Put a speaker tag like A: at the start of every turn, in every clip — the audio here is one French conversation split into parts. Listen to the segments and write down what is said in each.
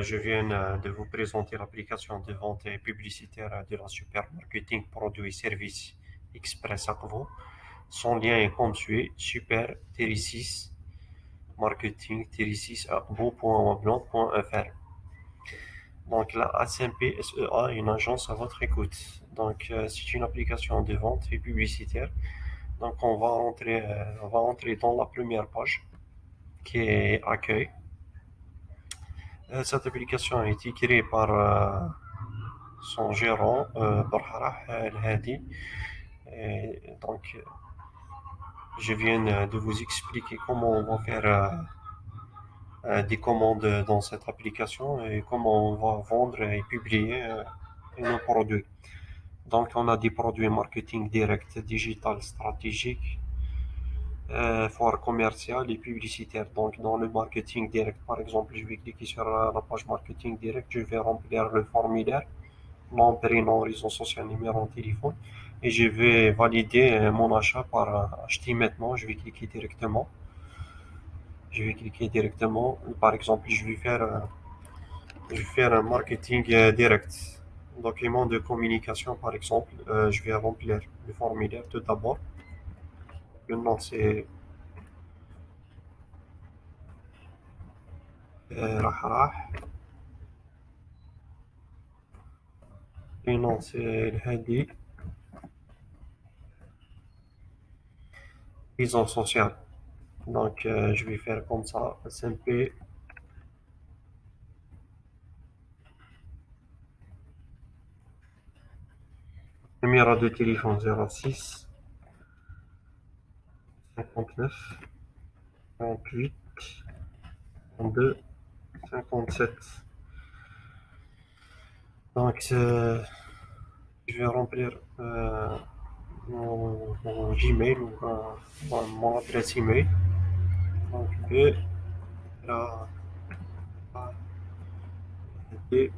A: Je viens de vous présenter l'application de vente et publicitaire de la Supermarketing Produits et Services Express Akvo. Son lien est comme suit: super 6 marketing 6 akvo.webland.fr. Donc la ASMP SEA est une agence à votre écoute. Donc c'est une application de vente et publicitaire. Donc on va entrer dans la première page qui est accueil. Cette application a été créée par son gérant, Barharah El Hadi. Et donc, je viens de vous expliquer comment on va faire des commandes dans cette application et comment on va vendre et publier nos produits. Donc, on a des produits marketing direct, digital, stratégique, foire commerciale et publicitaire. Donc, dans le marketing direct, par exemple, je vais cliquer sur la page marketing direct, je vais remplir le formulaire, nom, prénom, réseau social, numéro de téléphone. Et je vais valider mon achat par acheter maintenant. Je vais cliquer directement. Par exemple, je vais faire un marketing direct. Document de communication, par exemple. Je vais remplir le formulaire tout d'abord. Le nom, c'est Rahra. Le nom, c'est El Hadi. Raison sociale. Donc, je vais faire comme ça. SMP. Numéro de téléphone 06 59 48 32 57. Donc, je vais remplir mon Gmail ou mon adresse email. Donc, B, A, A, D,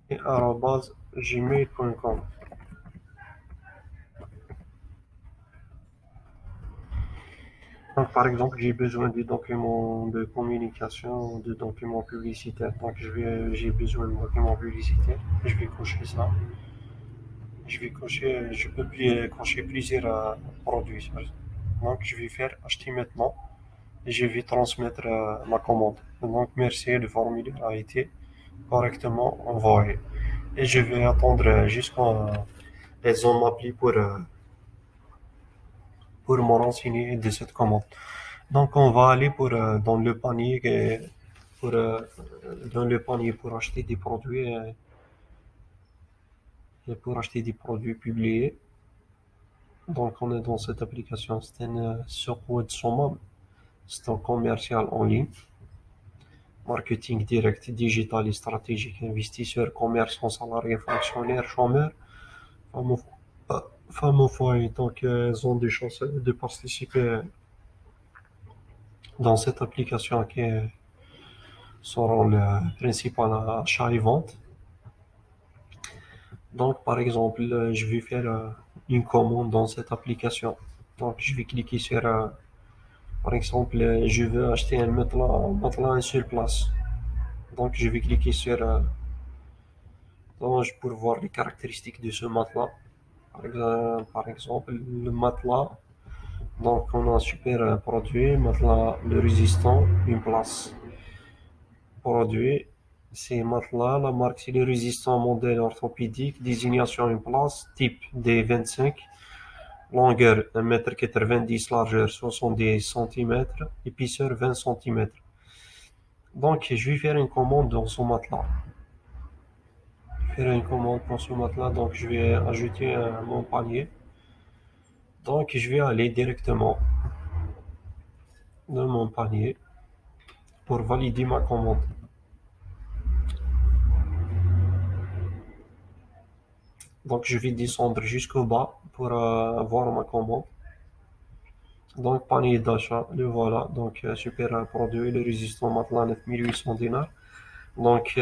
A: et arobase gmail.com. Donc, par exemple, j'ai besoin de documents de communication, de documents publicitaires. Donc, j'ai besoin de documents publicitaires. Je vais cocher ça. Je peux cocher plusieurs produits. Donc, je vais faire acheter maintenant et je vais transmettre ma commande. Donc, merci, le formulaire a été correctement envoyé. Et je vais attendre jusqu'à elles ont appelé pour me renseigner de cette commande. Donc, on va aller dans le panier pour, euh, dans le panier pour acheter des produits et pour acheter des produits publiés. Donc, on est dans cette application. C'est un sur Websoma. C'est un commercial en ligne. Marketing direct, digital et stratégique. Investisseurs, commerçants, salariés, fonctionnaires, chômeurs, femmes au foyer. Donc, elles ont des chances de participer dans cette application qui sera le principal achat et vente. Donc, par exemple, je vais faire une commande dans cette application. Donc, je vais cliquer sur, par exemple, je veux acheter un matelas à une seule place. Donc, je vais cliquer sur pour voir les caractéristiques de ce matelas. Par exemple, le matelas. Donc, on a un super produit, matelas le résistant, une place. Produit, c'est matelas. La marque, c'est le résistant modèle orthopédique. Désignation, une place. Type D25. Longueur 1,90 m, largeur 70 cm, épaisseur 20 cm. Donc, je vais faire une commande dans ce matelas. Faire une commande pour ce matelas, donc je vais ajouter mon panier. Donc, je vais aller directement dans mon panier pour valider ma commande. Donc, je vais descendre jusqu'au bas pour voir ma commande. Donc, panier d'achat, le voilà. Donc, super produit, le résistant matelas 9800 dinars. Donc,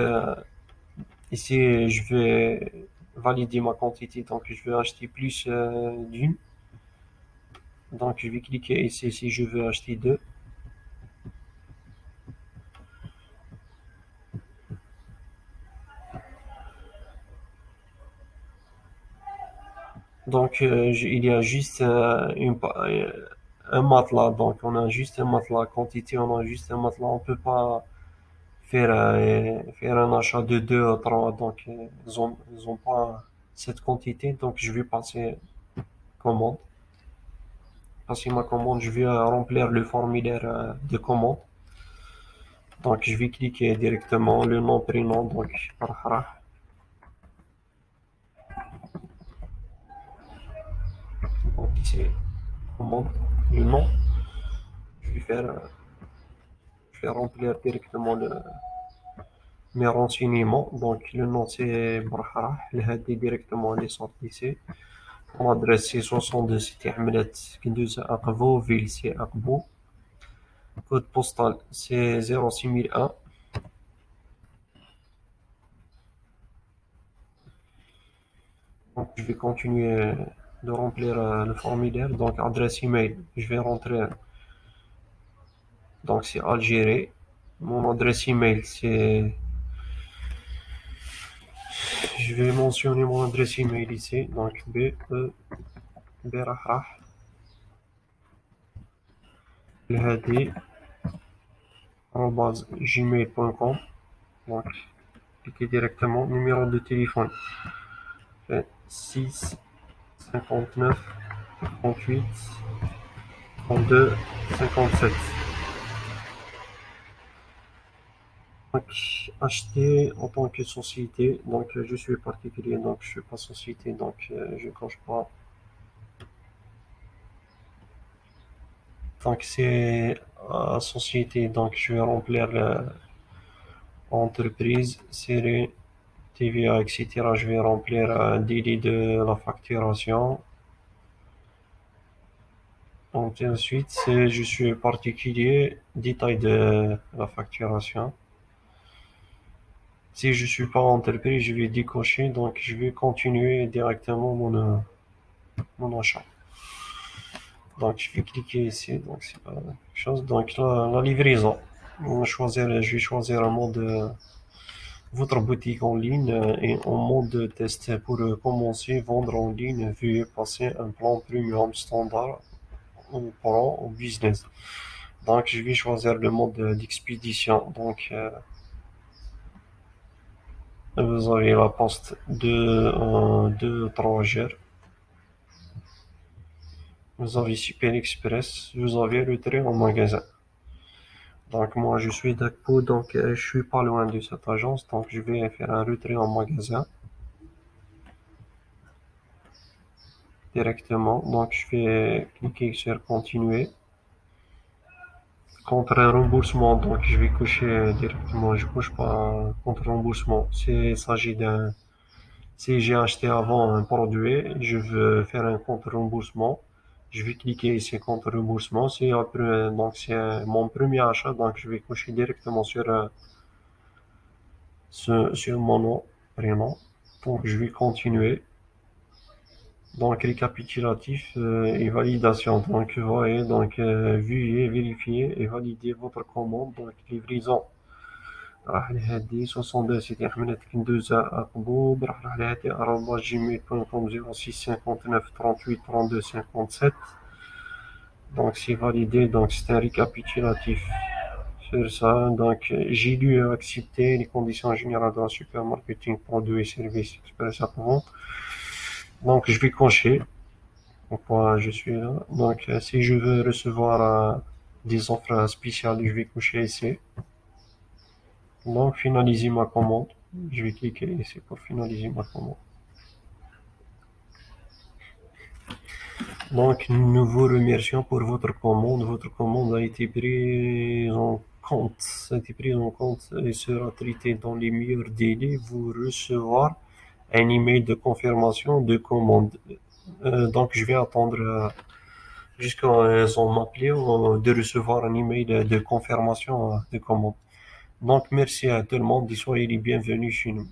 A: ici, je vais valider ma quantité. Donc, je vais acheter plus d'une. Donc, je vais cliquer ici si je veux acheter deux. Donc, il y a juste un matelas. Donc, on a juste un matelas. Quantité, on a juste un matelas. On peut pas faire un achat de deux ou trois. Donc, ils ont pas cette quantité. Donc, je vais commande. Passer ma commande. Je vais remplir le formulaire de commande. Donc, je vais cliquer directement le nom, prénom. Donc, Farhah. Donc, c'est commande. Le nom. Je vais je vais remplir directement mes renseignements. Donc, le nom c'est Brahra. Le هادي directement les sorties ici. Mon adresse c'est 62 Cité Hamlet, Kinduza Aqbo, ville c'est Aqbo. Code postal c'est 06001. Donc, je vais continuer de remplir le formulaire. Donc, adresse email, je vais rentrer. Donc, c'est Algérie. Mon adresse email c'est. Je vais mentionner mon adresse email ici. Donc, Berahah, الهادي gmail.com. Donc, cliquez directement. Numéro de téléphone 6 59 38 32 57. Donc, acheter en tant que société. Donc, je suis particulier, donc je suis pas société, donc je coche pas. Donc, c'est société, donc je vais remplir entreprise, série, TVA, etc. Je vais remplir un délit de la facturation. Donc, ensuite, je suis particulier, détail de la facturation. Si je suis pas entreprise, je vais décocher, donc je vais continuer directement mon achat. Donc, je vais cliquer ici, donc c'est pas quelque chose. Donc, la livraison. Je vais choisir un mode votre boutique en ligne et en mode test pour commencer vendre en ligne. Veuillez passer un plan premium standard ou pro ou business. Donc, je vais choisir le mode d'expédition. Donc, vous avez la poste de 3 jours. Vous avez Super Express. Vous avez le trait en magasin. Donc moi je suis d'Akpo, donc je suis pas loin de cette agence, donc je vais faire un retrait en magasin directement. Donc je vais cliquer sur continuer. Contre un remboursement, donc je vais cocher directement, je coche pas contre remboursement. S'il s'agit si j'ai acheté avant un produit, je veux faire un contre remboursement. Je vais cliquer ici contre remboursement. Donc c'est mon premier achat, donc je vais cocher directement sur mon nom, prénom. Donc je vais continuer. Donc récapitulatif et validation. Donc vous voyez, donc veuillez vérifier et valider votre commande. Donc livraison. راح لهادي 62 سيدي أحمد كندوزة أقبوب راح لهادي arobase gmail.com 06 59 38 32 57. Donc c'est validé. Donc c'est un récapitulatif sur ça. Donc j'ai dû accepter les conditions générales de la supermarketing produits et services express à vente. Donc je vais cocher pourquoi je suis là. Donc si je veux recevoir des offres spéciales, je vais cocher ici. Donc finaliser ma commande. Je vais cliquer ici pour finaliser ma commande. Donc nous vous remercions pour votre commande. Votre commande a été prise en compte. A été prise en compte et sera traitée dans les meilleurs délais. Vous recevoir un email de confirmation de commande. Donc je vais attendre jusqu'à ce qu'on m'appelle de recevoir un email de confirmation de commande. Donc merci à tout le monde et soyez les bienvenus chez nous.